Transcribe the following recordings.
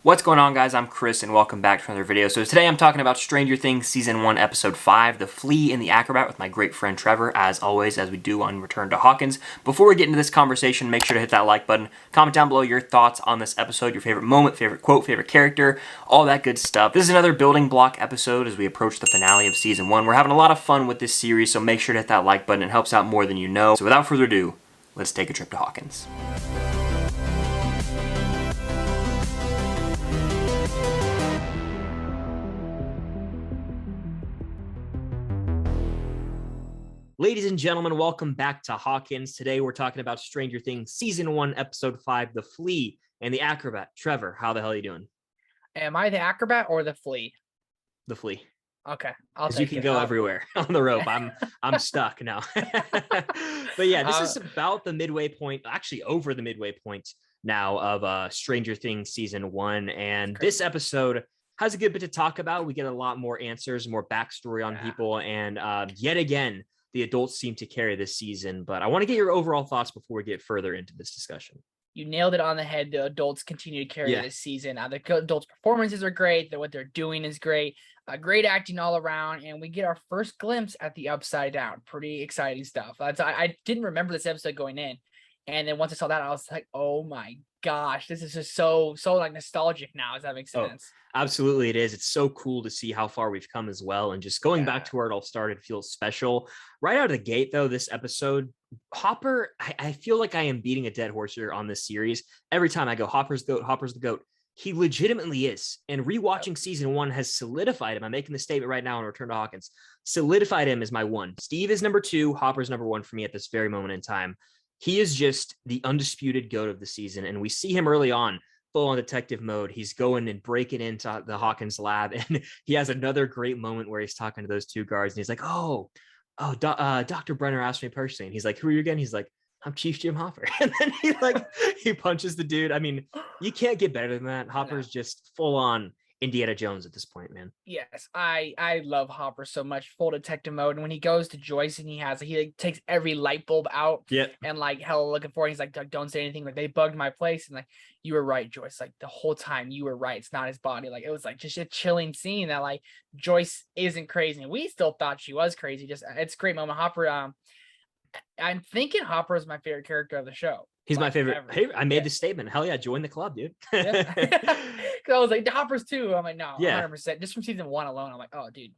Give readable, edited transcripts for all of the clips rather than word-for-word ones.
What's going on, guys? I'm Chris and welcome back to another video. So today I'm talking about Stranger Things Season 1 Episode 5, The Flea and the Acrobat, with my great friend Trevor, as always, as we do on Return to Hawkins. Before we get into this conversation, make sure to hit that like button, comment down below your thoughts on this episode, your favorite moment, favorite quote, favorite character, all that good stuff. This is another building block episode as we approach the finale of Season 1. We're having a lot of fun with this series, so make sure to hit that like button. It helps out more than you know. So without further ado, let's take a trip to Hawkins. Ladies and gentlemen, welcome back to Hawkins. Today we're talking about Stranger Things Season 1, Episode 5, The Flea and the Acrobat. Trevor, how the hell are you doing? Am I the acrobat or the flea? The Flea. Okay, I'll Because take you can it. go everywhere on the rope. I'm stuck now. But yeah, this is about the midway point, actually over the midway point now of Stranger Things Season 1. And this episode has a good bit to talk about. We get a lot more answers, more backstory on people. And yet again, the adults seem to carry this season, but I want to get your overall thoughts before we get further into this discussion. You nailed it on the head. The adults continue to carry this season. The adults' performances are great. What they're doing is great. Great acting all around, and we get our first glimpse at the Upside Down. Pretty exciting stuff. I didn't remember this episode going in, and then once I saw that, I was like, "Oh my gosh, this is just so like nostalgic now." Does that make sense? Oh, absolutely, it is. It's so cool to see how far we've come as well, and just going back to where it all started feels special. Right out of the gate, though, this episode, Hopper, I feel like I am beating a dead horse here on this series. Every time I go, Hopper's the goat, Hopper's the goat. He legitimately is. And rewatching Season 1 has solidified him. I'm making the statement right now on Return to Hawkins. Solidified him as my one. Steve is number 2. Hopper's number 1 for me at this very moment in time. He is just the undisputed GOAT of the season. And we see him early on, full on detective mode. He's going and breaking into the Hawkins lab. And he has another great moment where he's talking to those two guards. And he's like, Dr. Brenner asked me personally. And he's like, who are you again? He's like, I'm Chief Jim Hopper. And then he punches the dude. I mean, you can't get better than that. Hopper's just full on Indiana Jones at this point, man. Yes, I love Hopper so much. Full detective mode. And when he goes to Joyce and he takes every light bulb out. And like hell looking for it. He's like, don't say anything. Like, they bugged my place. And like, you were right, Joyce. Like, the whole time you were right. It's not his body. Like, it was like just a chilling scene that like Joyce isn't crazy. And we still thought she was crazy. Just it's a great moment. Hopper, I'm thinking Hopper is my favorite character of the show. He's my favorite. Hey, I made the statement. Hell yeah, join the club, dude. Because I was like, Hopper's too. I'm like, no, 100%. Just from season 1 alone, I'm like, oh, dude,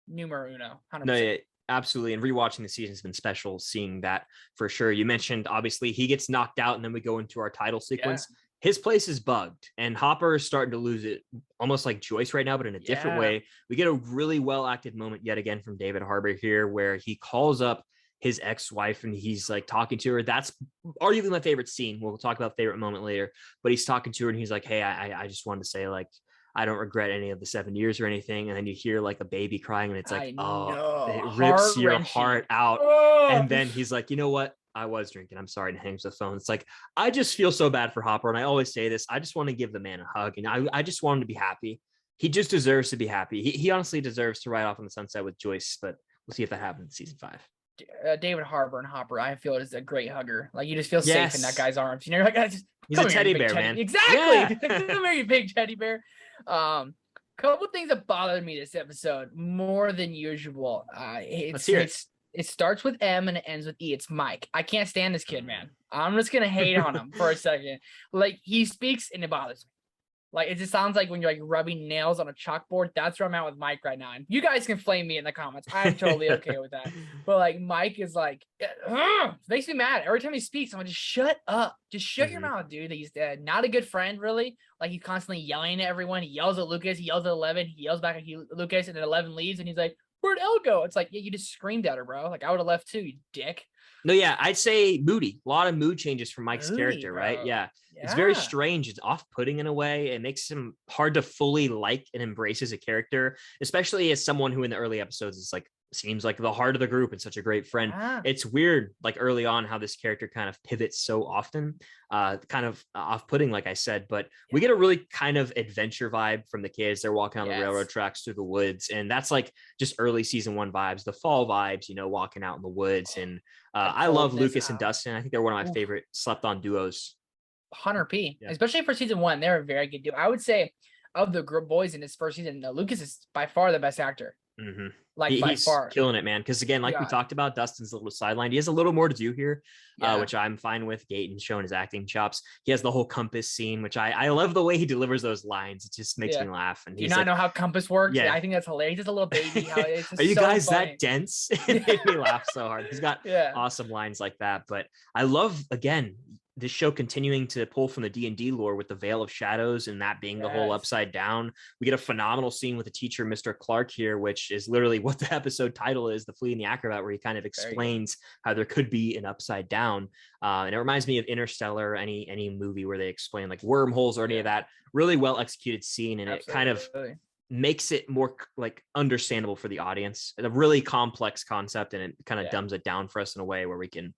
numero uno, 100%. No, yeah, absolutely. And rewatching the season has been special, seeing that for sure. You mentioned, obviously, he gets knocked out, and then we go into our title sequence. His place is bugged, and Hopper is starting to lose it, almost like Joyce right now, but in a different way. We get a really well-acted moment yet again from David Harbour here, where he calls up his ex-wife and he's like talking to her. That's arguably my favorite scene. We'll talk about favorite moment later, but he's talking to her and he's like, hey, I just wanted to say, like, I don't regret any of the 7 years or anything. And then you hear like a baby crying and it's like, it rips your heart out. And then he's like, you know what? I was drinking. I'm sorry. And hangs the phone. It's like, I just feel so bad for Hopper. And I always say this, I just want to give the man a hug. And I just want him to be happy. He just deserves to be happy. He honestly deserves to ride off in the sunset with Joyce, but we'll see if that happens in season 5. David Harbour and Hopper, I feel, is a great hugger. Like, you just feel safe in that guy's arms. You know, like, he's a teddy bear, man. Exactly. Come here, you big teddy bear. Couple things that bothered me this episode more than usual. It starts with M and it ends with E. It's Mike. I can't stand this kid, man. I'm just gonna hate on him for a second. Like, he speaks and it bothers me. Like, it just sounds like when you're like rubbing nails on a chalkboard. That's where I'm at with Mike right now. And you guys can flame me in the comments. I'm totally okay with that. But like, Mike is like, it makes me mad. Every time he speaks, I'm like, just shut up. Just shut your mouth, dude. He's not a good friend, really. Like, he's constantly yelling at everyone. He yells at Lucas. He yells at 11. He yells back at Lucas, and then 11 leaves. And he's like, where'd Elle go? It's like, yeah, you just screamed at her, bro. Like, I would have left too, you dick. No, yeah, I'd say moody. A lot of mood changes from Mike's character, right? Yeah. It's very strange. It's off-putting in a way. It makes him hard to fully like and embrace as a character, especially as someone who in the early episodes is like, seems like the heart of the group and such a great friend. It's weird, like early on, how this character kind of pivots so often, kind of off-putting, like I said, but we get a really kind of adventure vibe from the kids. They're walking on the railroad tracks through the woods, and that's like just early season 1 vibes, the fall vibes, you know, walking out in the woods. And I love Lucas and Dustin. I think they're one of my favorite slept on duos. 100p, especially for season 1. They're a very good duo. I would say of the boys in this first season, Lucas is by far the best actor. Mm-hmm. Like by He's far killing it, man. Because again, like we talked about, Dustin's a little sidelined. He has a little more to do here, which I'm fine with. Gaten showing his acting chops. He has the whole compass scene, which I love the way he delivers those lines. It just makes me laugh. And do you not know how compass works? Yeah, I think that's hilarious. He's just a little baby. How it's just are you so guys funny. that dense? It made me laugh so hard. He's got awesome lines like that. But I love, again, this show continuing to pull from the D&D lore with the Veil of Shadows and that being the whole upside down. We get a phenomenal scene with the teacher, Mr. Clark here, which is literally what the episode title is, The Flea and the Acrobat, where he kind of explains how there could be an upside down. And it reminds me of Interstellar, any movie where they explain like wormholes or any of that. Really well executed scene. And it kind of makes it more like understandable for the audience. It's a really complex concept, and it kind of dumbs it down for us in a way where we can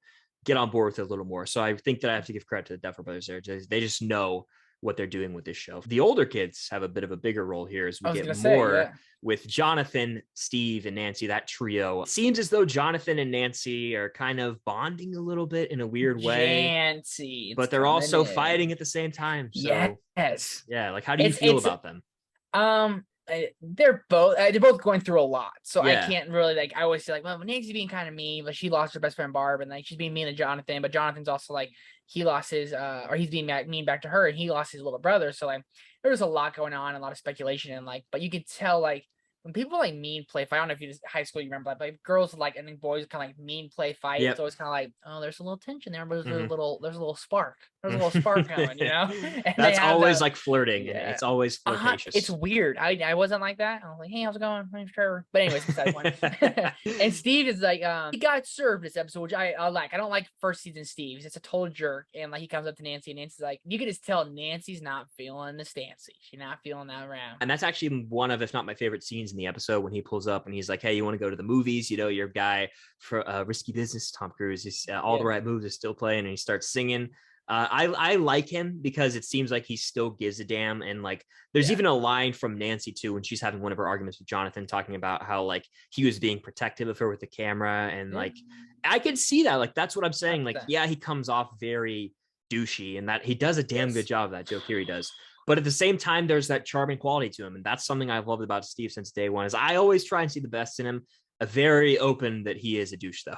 get on board with it a little more. So I think that I have to give credit to the Duffer Brothers there. They just know what they're doing with this show. The older kids have a bit of a bigger role here as we get more with Jonathan, Steve, and Nancy, that trio. It seems as though Jonathan and Nancy are kind of bonding a little bit in a weird way. But they're also fighting at the same time. So yeah, like how do you feel about them? They're both going through a lot, so I can't really like. I always say like, well, Nancy's being kind of mean, but she lost her best friend Barb, and like she's being mean to Jonathan, but Jonathan's also like he lost his or he's being mean back to her, and he lost his little brother. So like there's a lot going on, a lot of speculation, and like, but you could tell like when people like mean play fight. I don't know if you just high school you remember that, but like, girls like and then boys kind of like mean play fight. It's always kind of like, oh, there's a little tension there, but there's a little spark. There's a little spark going, you know. And that's always like flirting, and it's always flirtatious. It's weird. I wasn't like that. I was like, hey, how's it going? My name's Trevor. But anyways, besides one. And Steve is like, he got served this episode, which I like. I don't like first season Steve. He's just a total jerk, and like he comes up to Nancy, and Nancy's like, you can just tell Nancy's not feeling the Stancy. She's not feeling that round. And that's actually one of, if not my favorite scenes in the episode, when he pulls up and he's like, hey, you want to go to the movies? You know, your guy for Risky Business, Tom Cruise, he's all the right moves is still playing, and he starts singing. I like him because it seems like he still gives a damn. And like, there's even a line from Nancy too, when she's having one of her arguments with Jonathan, talking about how like he was being protective of her with the camera. And like, I can see that. Like, that's what I'm saying. Like, yeah, he comes off very douchey, and that he does a damn good job of that. Joe Keery does. But at the same time, there's that charming quality to him. And that's something I've loved about Steve since day one, is I always try and see the best in him. A very open that he is a douche though.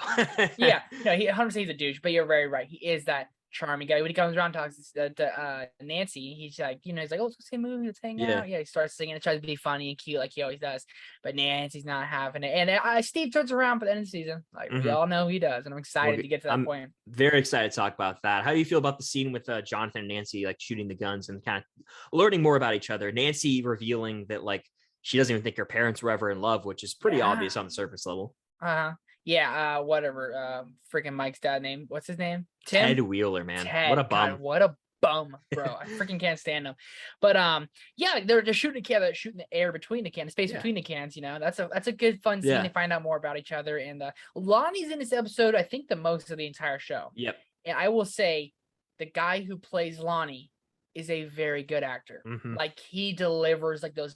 No, he 100% he's a douche, but you're very right. He is that charming guy. When he comes around, talks to Nancy, he's like, you know, he's like, oh, let's go see a movie, let's hang out. Yeah, he starts singing and tries to be funny and cute like he always does. But Nancy's not having it. And Steve turns around for the end of the season. Like we all know he does. And I'm excited to get to that point. Very excited to talk about that. How do you feel about the scene with Jonathan and Nancy like shooting the guns and kind of learning more about each other? Nancy revealing that like she doesn't even think her parents were ever in love, which is pretty obvious on the surface level. Whatever. Freaking Mike's dad name. What's his name? Tim? Ted Wheeler, man. What a bum. God, what a bum, bro. I freaking can't stand him. But they're just shooting the air between the cans, space between the cans, you know. That's a good fun scene to find out more about each other. And Lonnie's in this episode, I think the most of the entire show. Yep. And I will say the guy who plays Lonnie is a very good actor. Like he delivers like those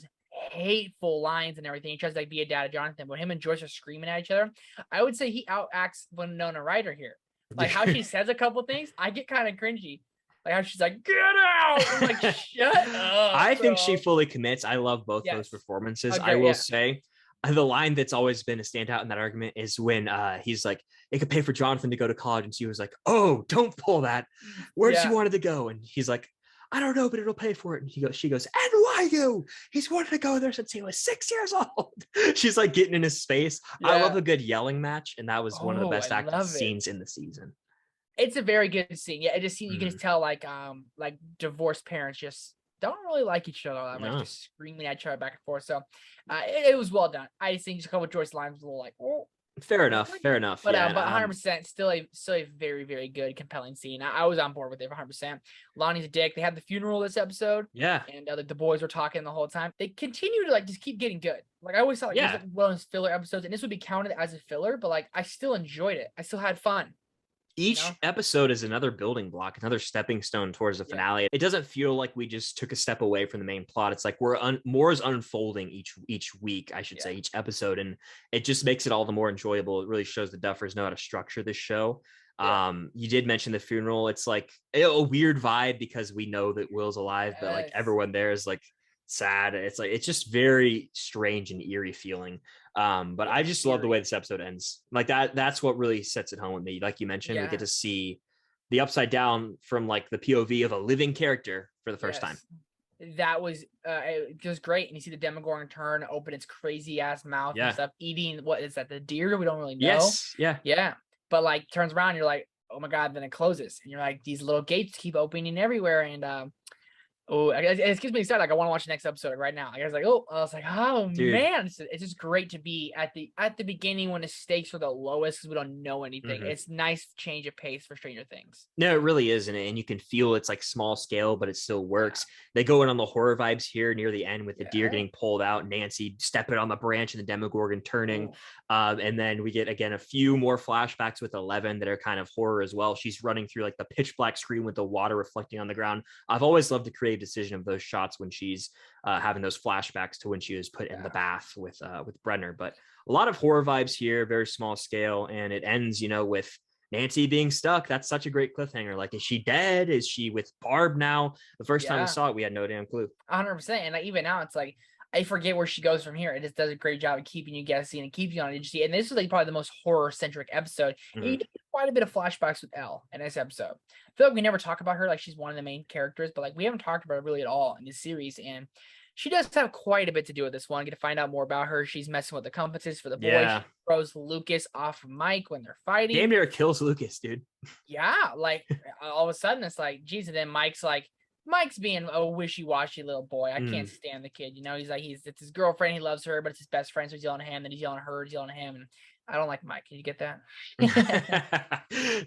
hateful lines and everything. He tries to like be a dad to Jonathan, but him and Joyce are screaming at each other. I would say he outacts Winona Ryder here. Like how she says a couple things, I get kind of cringy. Like how she's like, "Get out!" I'm like, "Shut up." I think she fully commits. I love both those performances. I will say the line that's always been a standout in that argument is when he's like, "It could pay for Jonathan to go to college," and she was like, "Oh, don't pull that. Where'd she wanted to go?" And he's like, I don't know, but it'll pay for it. And she goes, NYU. He's wanted to go there since he was 6 years old. She's like getting in his space. I love a good yelling match, and that was one of the best acting scenes in the season. It's a very good scene. Yeah, it just you can just tell like divorced parents just don't really like each other that much, just screaming at each other back and forth. So it was well done. I just think just a couple of Joyce lines was a little like, oh. Fair enough. But 100% still a very, very good, compelling scene. I was on board with it 100%. Lonnie's a dick. They had the funeral this episode. Yeah. And the boys were talking the whole time. They continue to like just keep getting good. Like I always thought like these were as filler episodes, and this would be counted as a filler, but like I still enjoyed it. I still had fun. Each episode is another building block, another stepping stone towards the finale. It doesn't feel like we just took a step away from the main plot. It's like more is unfolding each week, I should say, each episode. And it just makes it all the more enjoyable. It really shows the Duffers know how to structure this show. You did mention the funeral. It's like a weird vibe because we know that Will's alive, but like everyone there is like sad. It's like, it's just very strange and eerie feeling. But I just love the way this episode ends. Like that's what really sets it home with me. Like you mentioned, we get to see the Upside Down from like the POV of a living character for the first time. That was it was great. And you see the Demogorgon turn, open its crazy ass mouth and stuff, eating, what is that, the deer? We don't really know. Yes. Yeah. But like turns around, you're like, oh my God, then it closes. And you're like, these little gates keep opening everywhere. And it gets me excited. Like I want to watch the next episode right now. I was like, oh dude, man, it's just great to be at the beginning when the stakes are the lowest because we don't know anything. It's nice change of pace for Stranger Things. No, it really is, and you can feel it's like small scale, but it still works. They go in on the horror vibes here near the end with the deer getting pulled out, Nancy stepping on the branch, and the Demogorgon turning. And then we get again a few more flashbacks with 11 that are kind of horror as well. She's running through like the pitch black screen with the water reflecting on the ground. I've always loved the creative decision of those shots when she's having those flashbacks to when she was put in the bath with Brenner. But a lot of horror vibes here, very small scale, and it ends, with Nancy being stuck. That's such a great cliffhanger. Like, is she dead? Is she with Barb now? The first time we saw it, we had no damn clue. 100%. And like, even now, it's like I forget where she goes from here. It just does a great job of keeping you guessing and keeping you on edge. And this is like probably the most horror centric episode. And you did quite a bit of flashbacks with Elle in this episode. I feel like we never talk about her like she's one of the main characters, but like we haven't talked about her really at all in this series. And she does have quite a bit to do with this one. Get to find out more about her. She's messing with the compasses for the boy. She throws Lucas off of Mike when they're fighting. Damn near kills Lucas, dude. Yeah, like all of a sudden it's like, geez, and then Mike's being a wishy-washy little boy. I can't stand the kid. He's like, it's his girlfriend. He loves her, but it's his best friend. So he's yelling at him. Then he's yelling at her. He's yelling at him. And I don't like Mike. Can you get that?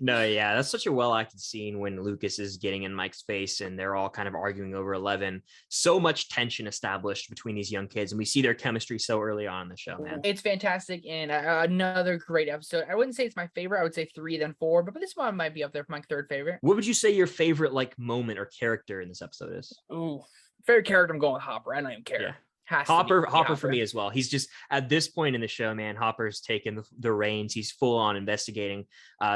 No, yeah. That's such a well-acted scene when Lucas is getting in Mike's face and they're all kind of arguing over 11. So much tension established between these young kids. And we see their chemistry so early on in the show, man. It's fantastic. And another great episode. I wouldn't say it's my favorite. I would say 3, then 4. But this one might be up there for my 3rd favorite. What would you say your favorite moment or character in this episode is? Ooh, favorite character, I'm going with Hopper. I don't even care. Yeah. Hopper for me as well. He's just at this point in the show, man, Hopper's taken the reins. He's full on investigating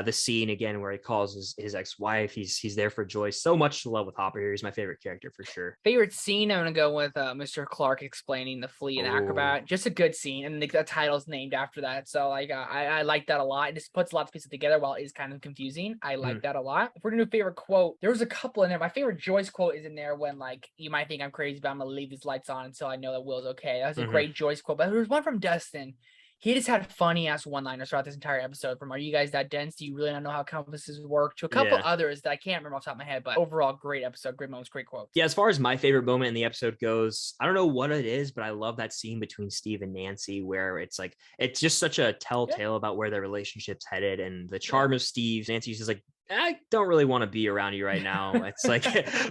the scene again where he calls his ex-wife. He's there for Joyce. So much to love with Hopper here. He's my favorite character for sure. Favorite scene, I'm gonna go with Mr. Clark explaining the Flea and Acrobat. Just a good scene, and the title's named after that. So like I like that a lot. It just puts lots of pieces together while it is kind of confusing. I like that a lot. If we're gonna do favorite quote, there was a couple in there. My favorite Joyce quote is in there when like, you might think I'm crazy, but I'm gonna leave these lights on until I know that Will's okay. That was a great Joyce quote. But there was one from Dustin. He just had funny ass one-liners throughout this entire episode. From "Are you guys that dense? Do you really not know how compasses work?" to a couple others that I can't remember off the top of my head. But overall, great episode, great moments, great quotes. Yeah, as far as my favorite moment in the episode goes, I don't know what it is, but I love that scene between Steve and Nancy where it's like, it's just such a telltale about where their relationship's headed and the charm of Steve. Nancy's just like, I don't really want to be around you right now. It's like,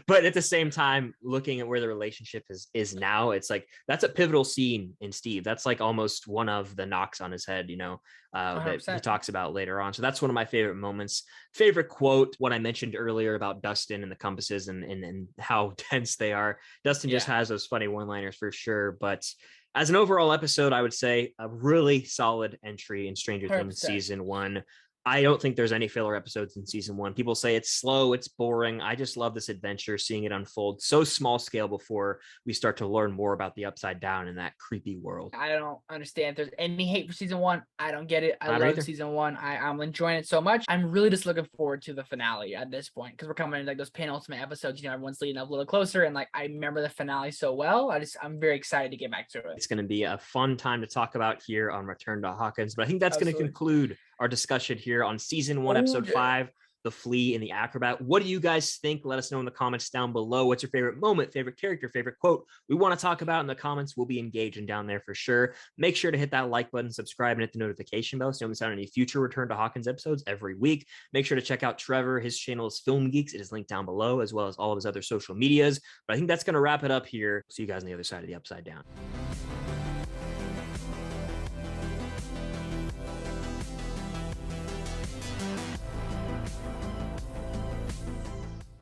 but at the same time, looking at where the relationship is now, it's like, that's a pivotal scene in Steve. That's like almost one of the knocks on his head, that he talks about later on. So that's one of my favorite moments. Favorite quote, what I mentioned earlier about Dustin and the compasses and how dense they are. Dustin just has those funny one-liners for sure. But as an overall episode, I would say a really solid entry in Stranger Things season 1. I don't think there's any filler episodes in season 1. People say it's slow, it's boring. I just love this adventure, seeing it unfold so small scale before we start to learn more about the Upside Down in that creepy world. I don't understand if there's any hate for season 1. I don't get it. I love season 1. I'm enjoying it so much. I'm really just looking forward to the finale at this point because we're coming into like those penultimate episodes. Everyone's leading up a little closer, and like I remember the finale so well. I'm very excited to get back to it. It's going to be a fun time to talk about here on Return to Hawkins, but I think that's going to conclude our discussion here on season 1, episode 5, The Flea and the Acrobat. What do you guys think? Let us know in the comments down below. What's your favorite moment, favorite character, favorite quote we want to talk about in the comments? We'll be engaging down there for sure. Make sure to hit that like button, subscribe, and hit the notification bell so you don't miss out on any future Return to Hawkins episodes every week. Make sure to check out Trevor. His channel is Film Geeks. It is linked down below, as well as all of his other social medias. But I think that's going to wrap it up here. See you guys on the other side of the Upside Down.